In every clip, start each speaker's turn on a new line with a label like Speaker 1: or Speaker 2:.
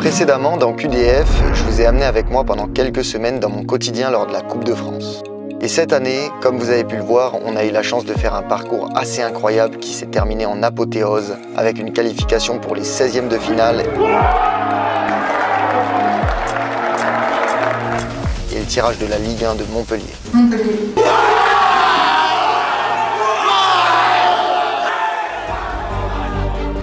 Speaker 1: Précédemment, dans QDF, je vous ai amené avec moi pendant quelques semaines dans mon quotidien lors de la Coupe de France. Et cette année, comme vous avez pu le voir, on a eu la chance de faire un parcours assez incroyable qui s'est terminé en apothéose avec une qualification pour les 16e de finale et le tirage de la Ligue 1 de Montpellier.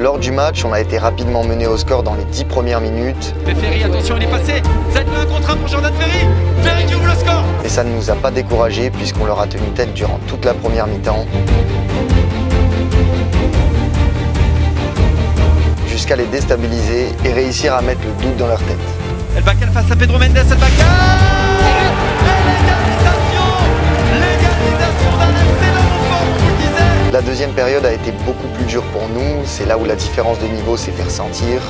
Speaker 1: Lors du match, on a été rapidement mené au score dans les 10 premières minutes.
Speaker 2: Mais Ferry, attention, il est passé. Ça devient un contre 1 pour Jordan Ferry. Ferry qui ouvre le score.
Speaker 1: Et ça ne nous a pas découragés puisqu'on leur a tenu tête durant toute la première mi-temps. Jusqu'à les déstabiliser et réussir à mettre le doute dans leur tête.
Speaker 2: El Bakkal face à Pedro Mendes, El Bakkal. L'égalisation d'un excellent enfant, on vous le disait.
Speaker 1: La deuxième période a été beaucoup plus dure pour nous, c'est là où la différence de niveau s'est fait ressentir.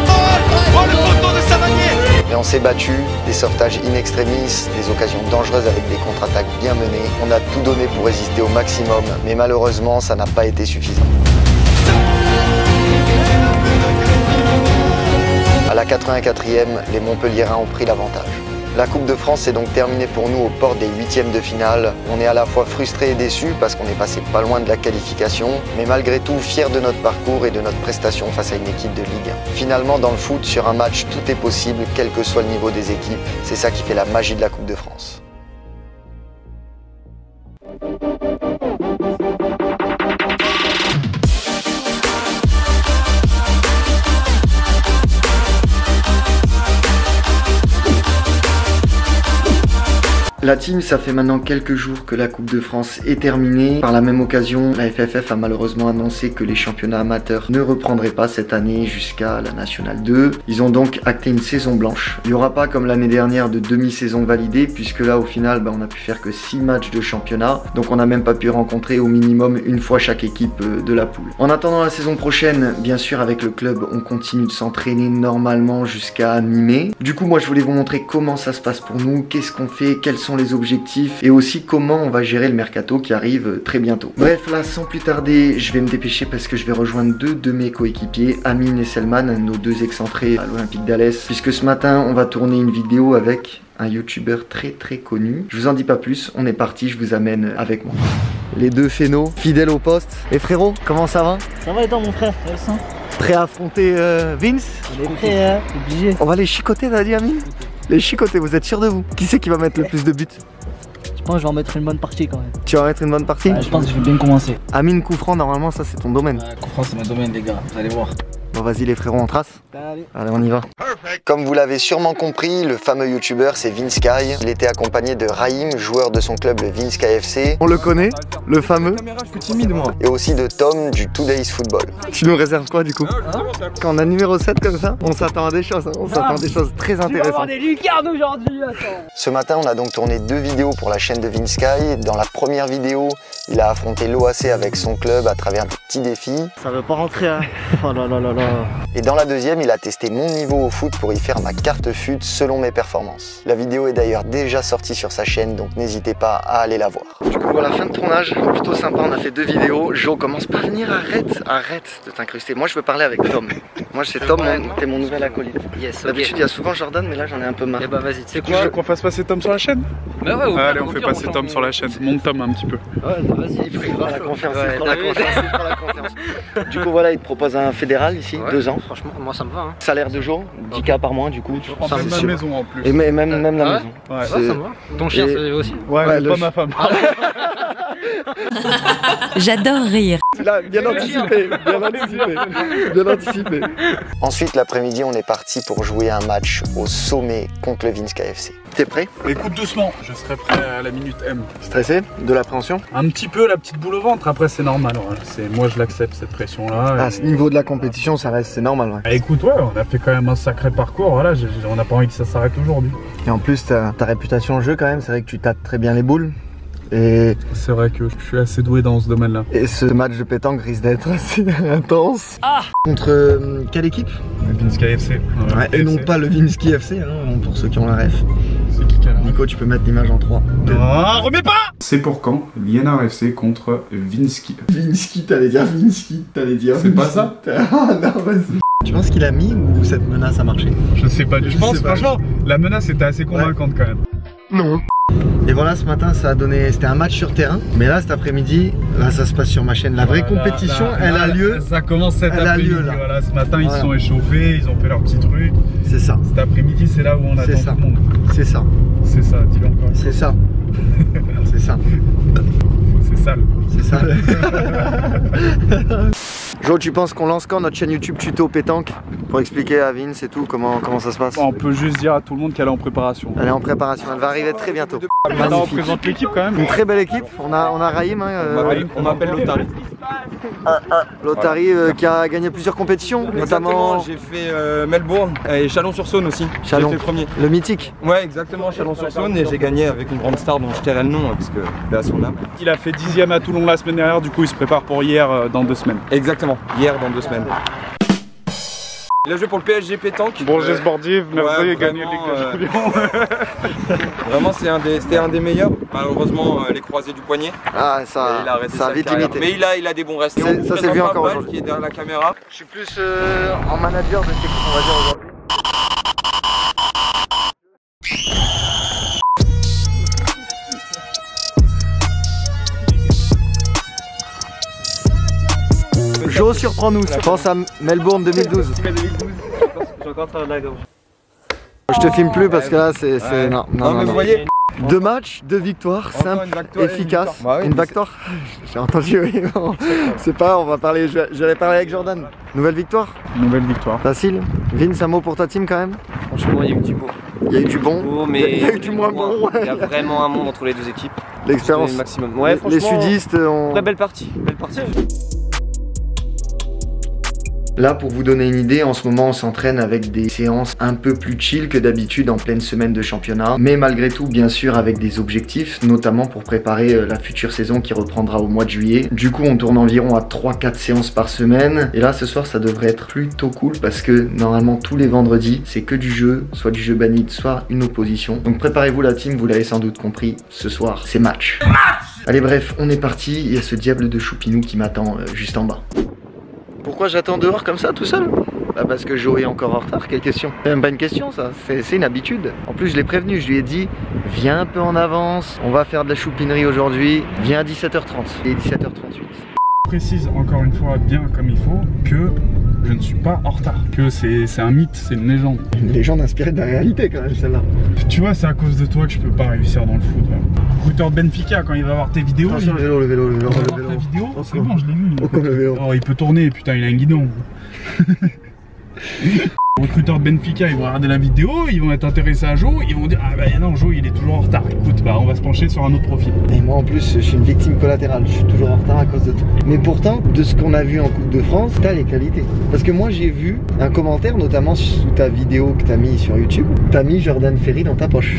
Speaker 2: Oh, le poteau de Savanier.
Speaker 1: Et on s'est battu, des sauvetages in extremis, des occasions dangereuses avec des contre-attaques bien menées. On a tout donné pour résister au maximum, mais malheureusement ça n'a pas été suffisant. À la 84e, les Montpelliérains ont pris l'avantage. La Coupe de France s'est donc terminée pour nous aux portes des 8e de finale. On est à la fois frustrés et déçus parce qu'on est passé pas loin de la qualification, mais malgré tout fiers de notre parcours et de notre prestation face à une équipe de Ligue 1. Finalement, dans le foot, sur un match, tout est possible, quel que soit le niveau des équipes. C'est ça qui fait la magie de la Coupe de France. La team, ça fait maintenant quelques jours que la Coupe de France est terminée. Par la même occasion, la FFF a malheureusement annoncé que les championnats amateurs ne reprendraient pas cette année jusqu'à la Nationale 2. Ils ont donc acté une saison blanche. Il n'y aura pas comme l'année dernière de demi-saison validée, puisque là au final, on a pu faire que 6 matchs de championnat. Donc on n'a même pas pu rencontrer au minimum une fois chaque équipe de la poule. En attendant la saison prochaine, bien sûr avec le club, on continue de s'entraîner normalement jusqu'à mi-mai. Du coup, moi je voulais vous montrer comment ça se passe pour nous, qu'est-ce qu'on fait, quels sont les objectifs et aussi comment on va gérer le mercato qui arrive très bientôt. Bref, là sans plus tarder, je vais me dépêcher parce que je vais rejoindre deux de mes coéquipiers, Amine et Selman, nos deux excentrés à l'Olympique d'Alès, puisque ce matin on va tourner une vidéo avec un youtubeur très connu. Je vous en dis pas plus, on est parti, je vous amène avec moi. Les deux phénos, fidèles au poste. Et frérot, comment ça va?
Speaker 3: Ça va et toi mon frère?
Speaker 1: Prêt à affronter Vince?
Speaker 3: On est prêt, obligé.
Speaker 1: On va les chicoter, t'as dit Amine? Les chicoter, vous êtes sûr de vous? Qui c'est qui va mettre le plus de buts?
Speaker 3: Je pense que je vais en mettre une bonne partie quand même.
Speaker 1: Tu vas mettre une bonne partie?
Speaker 3: Ouais, je pense que je vais bien commencer.
Speaker 1: Amine, coup franc, normalement ça c'est ton domaine.
Speaker 3: Coup franc c'est mon domaine les gars, vous allez voir.
Speaker 1: Bon vas-y les frérots, on trace. Allez on y va. Comme vous l'avez sûrement compris, le fameux youtubeur c'est Vinsky. Il était accompagné de Raïm, joueur de son club le Vinsky FC. On le connaît, le fameux.
Speaker 4: Je suis timide moi.
Speaker 1: Et aussi de Tom du Today's Football. Tu nous réserves quoi du coup? Quand on a numéro 7 comme ça, on s'attend à des choses, on s'attend à des choses très intéressantes.
Speaker 3: On va avoir des lucarnes aujourd'hui, attends.
Speaker 1: Ce matin on a donc tourné 2 vidéos pour la chaîne de Vinsky. Dans la première vidéo, il a affronté l'OAC avec son club à travers des petits défis.
Speaker 3: Ça veut pas rentrer hein. Oh là là là là.
Speaker 1: Et dans la deuxième, il a testé mon niveau au foot pour y faire ma carte FUT selon mes performances. La vidéo est d'ailleurs déjà sortie sur sa chaîne, donc n'hésitez pas à aller la voir. Du coup voilà, fin de tournage, plutôt sympa, on a fait 2 vidéos. Jo, commence pas à venir, arrête de t'incruster. Moi je veux parler avec Tom. Moi c'est Tom, t'es mon nouvel acolyte.
Speaker 3: Yes,
Speaker 1: d'habitude il y a souvent Jordan, mais là j'en ai un peu marre.
Speaker 3: Et bah vas-y, tu sais
Speaker 4: Tu veux qu'on fasse passer Tom sur la chaîne?
Speaker 3: Bah ouais,
Speaker 4: allez, on fait passer Tom sur la chaîne. Monte Tom un petit peu.
Speaker 3: Ouais, bah vas-y,
Speaker 1: il prend la confiance, il prend la confiance. Du coup voilà, il te propose un fédéral ici, 2 ans.
Speaker 3: Franchement, moi ça me va. Hein.
Speaker 1: Salaire de jour, 10K par mois du coup.
Speaker 4: Ça même la maison en plus.
Speaker 1: Et même la maison.
Speaker 4: Ouais.
Speaker 3: Ça me va. Ton chien c'est aussi.
Speaker 4: Ouais, mais pas ma femme.
Speaker 5: J'adore rire.
Speaker 1: Là, bien anticipé. Ensuite, l'après-midi, on est parti pour jouer un match au sommet contre le Vinsky FC. T'es prêt?
Speaker 4: Écoute doucement, je serai prêt à la minute M.
Speaker 1: Stressé? De l'appréhension?
Speaker 4: Un petit peu, la petite boule au ventre, après c'est normal. Ouais. Moi je l'accepte cette pression là.
Speaker 1: À ce niveau de la compétition, ça reste, c'est normal. Ouais.
Speaker 4: Bah, écoute, ouais, on a fait quand même un sacré parcours, voilà, on n'a pas envie que ça s'arrête aujourd'hui.
Speaker 1: Et en plus, ta réputation en jeu quand même, c'est vrai que tu tapes très bien les boules. Et
Speaker 4: c'est vrai que je suis assez doué dans ce domaine-là.
Speaker 1: Et ce match de pétanque risque d'être assez intense. Contre quelle équipe?
Speaker 4: Le Vinsky FC.
Speaker 1: Ouais, et non pas le Vinsky FC, hein, pour ceux qui ont la ref.
Speaker 4: C'est qui a la ref?
Speaker 1: Nico, tu peux mettre l'image en 3.
Speaker 4: Non, remets pas! C'est pour quand l'INR FC contre Vinsky?
Speaker 1: Vinsky, t'allais dire Vinsky, t'allais dire.
Speaker 4: C'est pas ça?
Speaker 1: Ah non, vas-y. Tu penses qu'il a mis ou cette menace a marché?
Speaker 4: Je sais pas. Je pense franchement, la menace était assez convaincante quand même.
Speaker 1: Non. Et voilà, ce matin ça a donné, c'était un match sur terrain, mais là cet après-midi, là ça se passe sur ma chaîne. La vraie compétition, elle a lieu.
Speaker 4: Ça commence cet après-midi. Voilà, ce matin ils se sont échauffés, ils ont fait leur petit truc.
Speaker 1: C'est ça.
Speaker 4: Cet après-midi, c'est là où on attend tout le monde.
Speaker 1: C'est ça.
Speaker 4: C'est ça, dis-le encore.
Speaker 1: C'est ça. C'est ça.
Speaker 4: C'est sale.
Speaker 1: C'est sale. Jo, tu penses qu'on lance quand notre chaîne YouTube Tuto Pétanque pour expliquer à Vince et tout comment ça se passe?
Speaker 4: On peut juste dire à tout le monde qu'elle est en préparation.
Speaker 1: Elle est en préparation, elle va arriver très bientôt.
Speaker 4: Maintenant on présente l'équipe quand même.
Speaker 1: Une très belle équipe, on a Raïm.
Speaker 6: On m'appelle Lotari.
Speaker 1: Lotari qui a gagné plusieurs compétitions, notamment.
Speaker 6: J'ai fait Melbourne et Chalon-sur-Saône aussi.
Speaker 1: Chalon,
Speaker 6: j'ai fait premier.
Speaker 1: Le mythique.
Speaker 6: Ouais, exactement, Chalon-sur-Saône, et j'ai gagné avec une grande star dont je tairai le nom parce que là, son âme.
Speaker 4: Il a fait 10e à Toulon la semaine dernière, du coup il se prépare pour hier dans 2 semaines.
Speaker 6: Exactement, hier dans 2 semaines. Il a joué pour le PSG Pétanque.
Speaker 4: Bon geste sportif, Merveille a gagné Ligue des Champions.
Speaker 6: Vraiment c'était un des meilleurs. Malheureusement les croisés du poignet.
Speaker 1: Ah ça a vite limité.
Speaker 6: Mais il a des bons restes.
Speaker 1: Ça s'est vu encore aujourd'hui.
Speaker 6: Qui est derrière la caméra.
Speaker 1: Je suis plus en manager de cette équipe, on va dire aujourd'hui. Jo, surprends-nous, je pense à Melbourne 2012. Je te filme plus parce que là c'est... Non,
Speaker 6: Vous voyez
Speaker 1: 2 matchs, 2 victoires, simple, efficace. Une victoire. J'ai entendu, oui. C'est pas, on va parler, j'allais parler avec Jordan. Nouvelle victoire?
Speaker 4: Nouvelle victoire.
Speaker 1: Facile. Vince, un mot pour ta team quand même?
Speaker 3: Franchement, il y a eu du beau.
Speaker 1: Il y a eu du bon,
Speaker 3: mais
Speaker 1: il y a eu du moins bon.
Speaker 3: Il y a vraiment un monde entre les deux équipes.
Speaker 1: L'expérience.
Speaker 3: Maximum. Ouais,
Speaker 1: les sudistes ont...
Speaker 3: Très belle partie. Belle partie.
Speaker 1: Là, pour vous donner une idée, en ce moment on s'entraîne avec des séances un peu plus chill que d'habitude en pleine semaine de championnat, mais malgré tout bien sûr avec des objectifs, notamment pour préparer la future saison qui reprendra au mois de juillet. Du coup on tourne environ à 3-4 séances par semaine, et là ce soir ça devrait être plutôt cool parce que normalement tous les vendredis c'est que du jeu, soit du jeu banit, soit une opposition. Donc préparez-vous la team, vous l'avez sans doute compris, ce soir c'est match. Allez bref, on est parti, il y a ce diable de Choupinou qui m'attend juste en bas. Pourquoi j'attends dehors comme ça tout seul? Bah parce que Jo est encore en retard, quelle question? C'est même pas une question ça, c'est une habitude. En plus je l'ai prévenu, je lui ai dit viens un peu en avance, on va faire de la choupinerie aujourd'hui, viens à 17h30. Il est 17h38.
Speaker 4: Je précise encore une fois bien comme il faut que je ne suis pas en retard, que c'est un mythe, c'est une légende.
Speaker 1: Une légende inspirée de la réalité quand même celle-là.
Speaker 4: Tu vois, c'est à cause de toi que je peux pas réussir dans le foot. Recruteur de Benfica, quand il va voir tes vidéos,
Speaker 1: attention, le vélo.
Speaker 4: Ta vidéo, c'est bon, je l'ai vu.
Speaker 1: Le vélo.
Speaker 4: Oh, il peut tourner, putain, il a un guidon. Recruteurs de Benfica, ils vont regarder la vidéo, ils vont être intéressés à Jo, ils vont dire ah bah non, Jo il est toujours en retard. Écoute, bah on va se pencher sur un autre profil.
Speaker 1: Et moi en plus je suis une victime collatérale, je suis toujours en retard à cause de toi. Mais pourtant, de ce qu'on a vu en Coupe de France, t'as les qualités. Parce que moi j'ai vu un commentaire, notamment sous ta vidéo que t'as mis sur YouTube, t'as mis Jordan Ferry dans ta poche.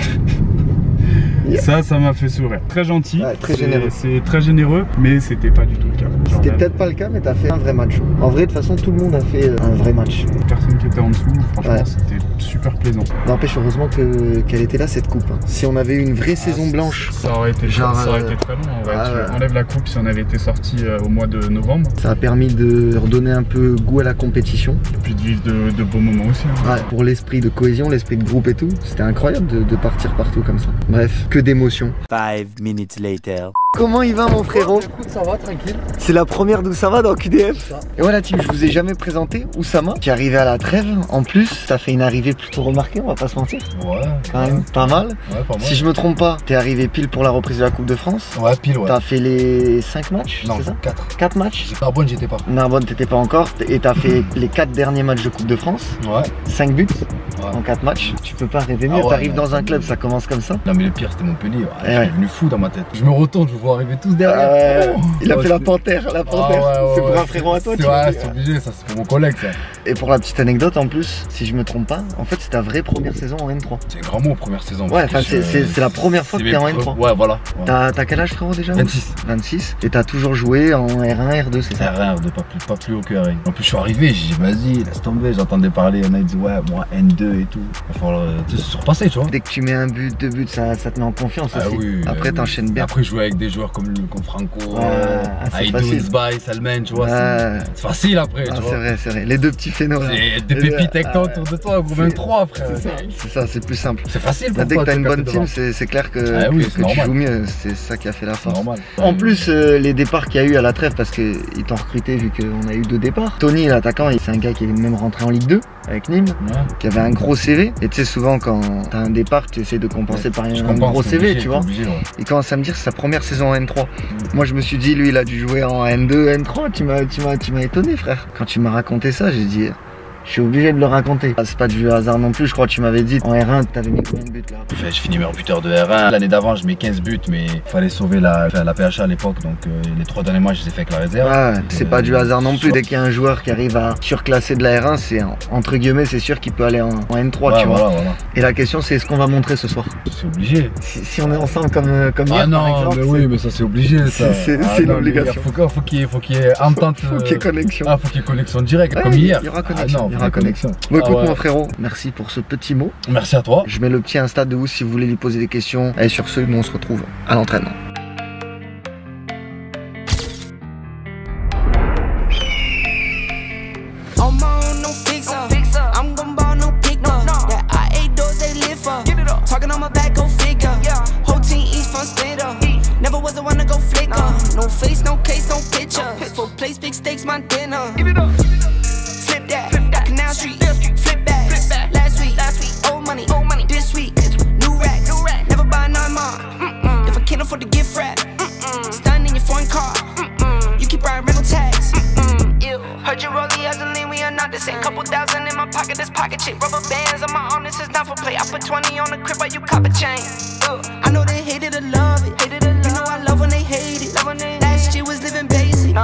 Speaker 4: Ça m'a fait sourire. Très gentil,
Speaker 1: ouais, très généreux.
Speaker 4: C'est très généreux, mais c'était pas du tout le cas.
Speaker 1: C'était peut-être pas le cas, mais t'as fait un vrai match. En vrai, de toute façon, tout le monde a fait un vrai match.
Speaker 4: Personne qui était en dessous, franchement, c'était super plaisant.
Speaker 1: N'empêche, heureusement qu'elle était là cette coupe. Hein. Si on avait eu une vraie saison blanche,
Speaker 4: ça aurait été, ça aurait été très long. En vrai. Tu enlèves la coupe si on avait été sorti au mois de novembre.
Speaker 1: Ça a permis de redonner un peu goût à la compétition.
Speaker 4: Et puis de vivre de beaux moments aussi. Hein.
Speaker 1: Ouais, pour l'esprit de cohésion, l'esprit de groupe et tout, c'était incroyable de partir partout comme ça. Bref, que d'émotions.
Speaker 7: 5 minutes later.
Speaker 1: Comment il va mon frérot?
Speaker 8: Écoute, ça va, tranquille.
Speaker 1: C'est la première d'Oussama dans QDF. Et voilà team, je vous ai jamais présenté Oussama, qui est arrivé à la trêve. En plus, t'as fait une arrivée plutôt remarquée, on va pas se mentir.
Speaker 8: Ouais.
Speaker 1: Quand même pas mal.
Speaker 8: Ouais, pas mal.
Speaker 1: Si je me trompe pas, t'es arrivé pile pour la reprise de la Coupe de France.
Speaker 8: Ouais, pile, ouais.
Speaker 1: T'as fait les 5 matchs,
Speaker 8: non,
Speaker 1: c'est ça?
Speaker 8: 4.
Speaker 1: 4 matchs.
Speaker 8: Narbonne, j'étais pas.
Speaker 1: Narbonne, t'étais pas encore. Et t'as fait les 4 derniers matchs de Coupe de France.
Speaker 8: Ouais.
Speaker 1: 5 buts en 4 matchs. Tu peux pas rêver mieux.
Speaker 8: Ah ouais,
Speaker 1: t'arrives dans un club, ça commence comme ça.
Speaker 8: Non, mais le pire, c'était Montpellier. Ouais,
Speaker 1: je
Speaker 8: suis devenu fou dans ma tête. Je me retourne, je vous vois arriver tous derrière.
Speaker 1: Il a fait la panthère, la panthère. C'est pour un frérot à toi, tu vois.
Speaker 8: Ouais, c'est obligé, ça c'est pour mon collègue ça.
Speaker 1: Et pour la petite anecdote en plus, si je me trompe pas, en fait c'est ta vraie première saison en N3.
Speaker 8: C'est un grand mot, première saison.
Speaker 1: Ouais, enfin c'est la première fois que t'es en N3.
Speaker 8: Ouais, voilà. Ouais.
Speaker 1: T'as quel âge frérot déjà?
Speaker 8: 26.
Speaker 1: 26. Et t'as toujours joué en R1, R2, c'est ça?
Speaker 8: R1, R2, pas plus haut que R1. En plus je suis arrivé, j'ai dit vas-y, laisse tomber, j'entendais parler, on a dit ouais, moi N2 et tout. Il va falloir se surpasser, tu vois.
Speaker 1: Dès que tu mets un but, 2 buts, ça te met en confiance aussi.
Speaker 8: Oui,
Speaker 1: après t'enchaînes bien.
Speaker 8: Après je jouais avec des joueurs comme Franco,
Speaker 1: c'est
Speaker 8: Aïdou, Zbaï, Salman, tu vois. C'est facile après, tu vois.
Speaker 1: C'est vrai. Les deux petits phénomènes.
Speaker 8: C'est des pépites avec toi autour de toi, ou même 3, frère.
Speaker 1: C'est ça, c'est plus simple.
Speaker 8: C'est facile pour
Speaker 1: dès
Speaker 8: toi.
Speaker 1: que t'as une bonne team, c'est clair que tu joues mieux. C'est ça qui a fait la force.
Speaker 8: Normal.
Speaker 1: En plus, les départs qu'il y a eu à la trêve, parce qu'ils t'ont recruté vu qu'on a eu 2 départs. Tony, l'attaquant, c'est un gars qui est même rentré en Ligue 2 avec Nîmes, qui avait un gros CV. Et tu sais, souvent quand t'as un départ, tu essaies de compenser par un gros CV, tu vois. Il commence à me dire c'est sa première saison en N3. Moi je me suis dit lui il a dû jouer en N2, N3, tu m'as étonné frère. Quand tu m'as raconté ça, j'ai dit je suis obligé de le raconter. C'est pas du hasard non plus, je crois que tu m'avais dit en R1 t'avais mis combien de buts là?
Speaker 8: Je finis meilleur buteur de R1. L'année d'avant je mets 15 buts mais il fallait sauver la PHA à l'époque, donc les 3 derniers mois je les ai fait avec la réserve.
Speaker 1: C'est pas du hasard non plus, dès qu'il y a un joueur qui arrive à surclasser de la R1, c'est entre guillemets c'est sûr qu'il peut aller en N3 tu vois. Voilà. Et la question c'est ce qu'on va montrer ce soir. C'est
Speaker 8: obligé.
Speaker 1: Si on est ensemble comme hier
Speaker 8: non, par exemple. Mais oui mais ça c'est obligé ça.
Speaker 1: C'est une obligation.
Speaker 8: Faut qu'il y ait entente.
Speaker 1: Faut qu'il y ait connexion.
Speaker 8: Faut qu'il y ait connexion directe comme hier.
Speaker 1: Il y aura connexion. Il y aura connexion. Bon, écoute mon frérot, merci pour ce petit mot.
Speaker 8: Merci à toi.
Speaker 1: Je mets le petit Insta de vous si vous voulez lui poser des questions. Et sur ce, nous on se retrouve à l'entraînement.
Speaker 9: Couple thousand in my pocket, this pocket chick. Rubber bands on my arm, this is not for play. I put 20 on the crib while you cop a chain. I know they hated to love it. You know I love when they hate it. Last year was living basic.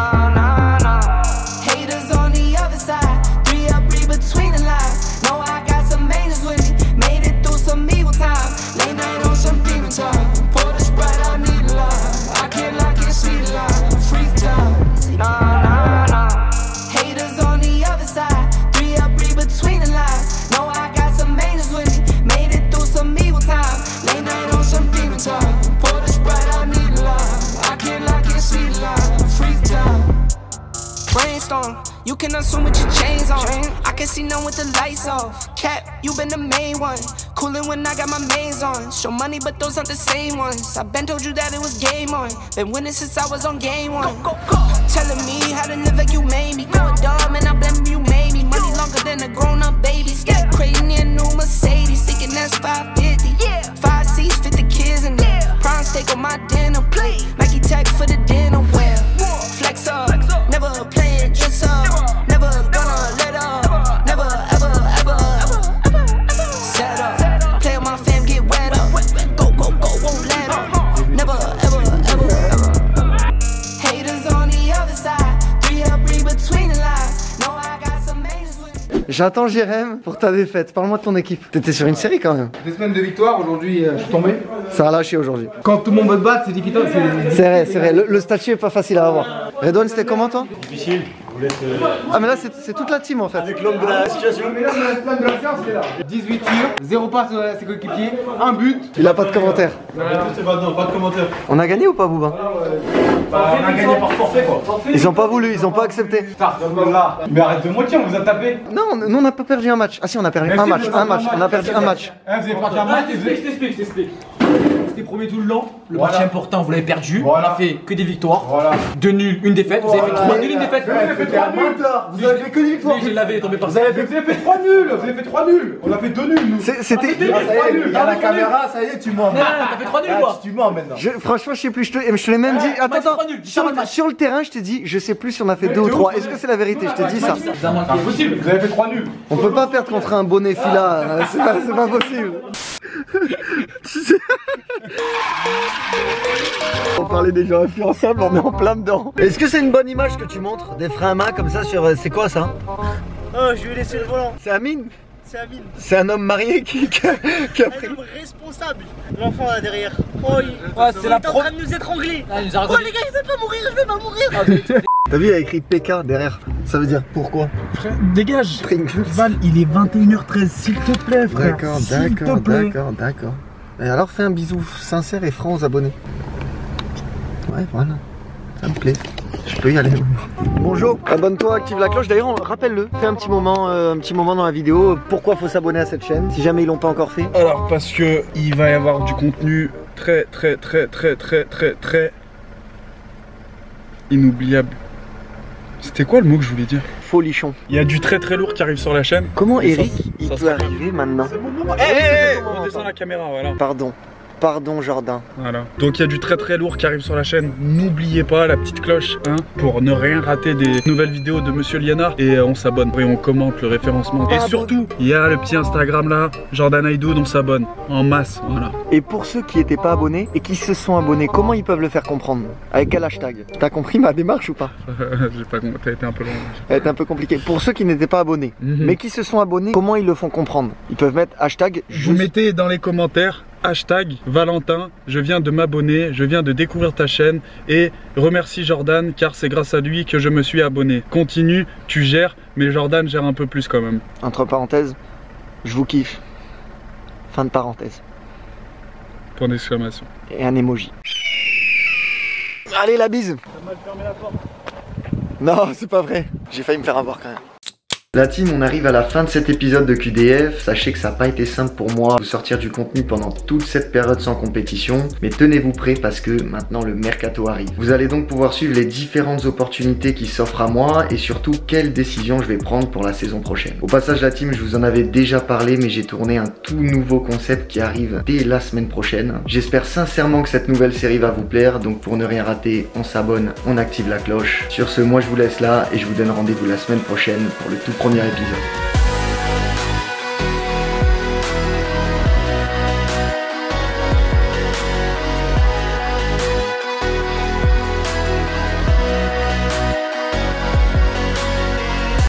Speaker 9: Haters on the other side. 3 up, read between the lines. Know I got some angels with me. Made it through some evil times. Late night on some demon time. Pour the Sprite, I need a line. I can't lock it, see the line. Freeze time. Haters on the other side. Between the lines, know I got some angels with me. Made it through some evil times. Late night on some demon time. Pour the Sprite, I need a line. I can't lock it, see the line. Freeze time. Brainstorm, you can assume with your chains on. I can see none with the lights off. Cap, you been the main one. Coolin' when I got my mains on. Show money, but those aren't the same ones. I been told you that it was game on. Been winning since I was on game 1. Telling me how to live like you made me. Going dumb and I blame you made me. Money longer than a grown-up baby. Step crazy in a new Mercedes. Thinking that's 550. 5 seats, fit the kids in there. Prime steak on my dinner plate. Nike tech for the dinner wear. Flex up, never play it, dress up. Never gonna let up. Never, ever, ever, set up. Play with my fam, get wet up. Go, won't let up. Never, ever, ever. Haters on the other side. 3 up, read between the lines. Know I got some angels with me.
Speaker 1: J'attends Jérém pour ta défaite. Parle-moi de ton équipe. T'étais sur une série quand même.
Speaker 10: 2 semaines de victoire, aujourd'hui je suis tombé.
Speaker 1: Ça a lâché aujourd'hui.
Speaker 10: Quand tout le monde veut te battre, c'est difficile.
Speaker 1: C'est vrai. Le statut est pas facile à avoir. Redouane, c'était comment toi?
Speaker 11: Difficile.
Speaker 1: Ah mais là c'est toute la team en fait.
Speaker 11: Avec l'homme de la situation.
Speaker 10: Mais là c'est la de la séance qui est là. 18 tirs, 0 passe à ses coéquipiers, 1 but.
Speaker 1: Il a pas de commentaire.
Speaker 11: Pas de commentaire.
Speaker 1: On a gagné ou pas Bouba?
Speaker 11: On a gagné par forfait quoi.
Speaker 1: Ils ont pas voulu, ils ont pas accepté.
Speaker 10: Mais arrête de moitié, on vous a tapé.
Speaker 1: Non, nous on n'a pas perdu un match. Ah si, on a perdu un match. On a perdu un match.
Speaker 10: Vous avez perdu un match.
Speaker 11: Je t'explique.
Speaker 10: C'était premier tout le long.
Speaker 12: Le match important, vous l'avez perdu. On a fait que des victoires. 2 nuls, 1 défaite. Vous avez fait 3 nuls, 1 défaite.
Speaker 10: Vous avez fait 3 nuls là. Vous avez fait que des victoires.
Speaker 12: Je l'avais tombé par
Speaker 10: Vous avez fait 3 nuls. Vous avez fait 3 nuls. On a fait 2 nuls nous.
Speaker 1: C'était.
Speaker 10: Il y a la caméra, ça y est, tu mens.
Speaker 12: T'as fait 3 nuls quoi.
Speaker 10: Tu mens maintenant.
Speaker 1: Franchement, je sais plus. Je te l'ai même dit. Attends. Sur le terrain, je t'ai dit, je sais plus si on a fait 2 ou 3. Est-ce que c'est la vérité? Je t'ai dit ça.
Speaker 10: C'est impossible. Vous avez fait 3 nuls.
Speaker 1: On peut pas perdre contre un bonnet fila. C'est pas possible. On parlait des gens influençables, on est en plein dedans. Est-ce que c'est une bonne image que tu montres? Des freins à main comme ça sur... C'est quoi ça?
Speaker 13: Oh, je vais laisser le volant.
Speaker 1: C'est Amine?
Speaker 13: C'est Amine.
Speaker 1: C'est un homme marié qui a pris...
Speaker 13: Un homme responsable. L'enfant là derrière. Oh, il est en train de nous étrangler. Oh les gars, il veut pas mourir, je vais pas mourir.
Speaker 1: T'as vu, il y a écrit PK derrière. Ça veut dire pourquoi?
Speaker 4: Frère, dégage. Val, il est 21h13, s'il te plaît, frère.
Speaker 1: D'accord. Et alors fais un bisou sincère et franc aux abonnés. Ouais, voilà. Ça me plaît. Je peux y aller. Bonjour, abonne-toi, active la cloche. D'ailleurs, rappelle-le, fais un petit moment dans la vidéo. Pourquoi faut s'abonner à cette chaîne si jamais ils l'ont pas encore fait?
Speaker 4: Alors parce que il va y avoir du contenu très inoubliable. C'était quoi le mot que je voulais dire?
Speaker 1: Folichon.
Speaker 4: Il y a du très lourd qui arrive sur la chaîne.
Speaker 1: Comment Eric il peut arriver maintenant?
Speaker 4: On descend la caméra, voilà.
Speaker 1: Pardon Jordan.
Speaker 4: Voilà. Donc il y a du très lourd qui arrive sur la chaîne. N'oubliez pas la petite cloche hein, pour ne rien rater des nouvelles vidéos de Monsieur Liénard. Et on s'abonne et on commente le référencement. Et surtout, il y a le petit Instagram là, Jordan Aïdoud, on s'abonne en masse. Voilà.
Speaker 1: Et pour ceux qui n'étaient pas abonnés et qui se sont abonnés, comment ils peuvent le faire comprendre? Avec quel hashtag? T'as compris ma démarche ou pas?
Speaker 4: J'ai pas compris, t'as été un peu long.
Speaker 1: Elle était un peu compliquée. Pour ceux qui n'étaient pas abonnés, mais qui se sont abonnés, comment ils le font comprendre? Ils peuvent mettre hashtag.
Speaker 4: Vous mettez dans les commentaires hashtag Valentin, je viens de m'abonner, je viens de découvrir ta chaîne et remercie Jordan car c'est grâce à lui que je me suis abonné. Continue, tu gères, mais Jordan gère un peu plus quand même.
Speaker 1: Entre parenthèses, je vous kiffe. Fin de parenthèse.
Speaker 4: Point d'exclamation.
Speaker 1: Et un emoji. Allez la bise.
Speaker 11: T'as mal fermé la porte.
Speaker 1: Non, c'est pas vrai. J'ai failli me faire avoir quand même. La team, on arrive à la fin de cet épisode de QDF. Sachez que ça n'a pas été simple pour moi de sortir du contenu pendant toute cette période sans compétition. Mais tenez-vous prêts parce que maintenant le mercato arrive. Vous allez donc pouvoir suivre les différentes opportunités qui s'offrent à moi et surtout quelles décisions je vais prendre pour la saison prochaine. Au passage la team, je vous en avais déjà parlé mais j'ai tourné un tout nouveau concept qui arrive dès la semaine prochaine. J'espère sincèrement que cette nouvelle série va vous plaire. Donc pour ne rien rater, on s'abonne, on active la cloche. Sur ce, moi je vous laisse là et je vous donne rendez-vous la semaine prochaine pour le tout premier épisode.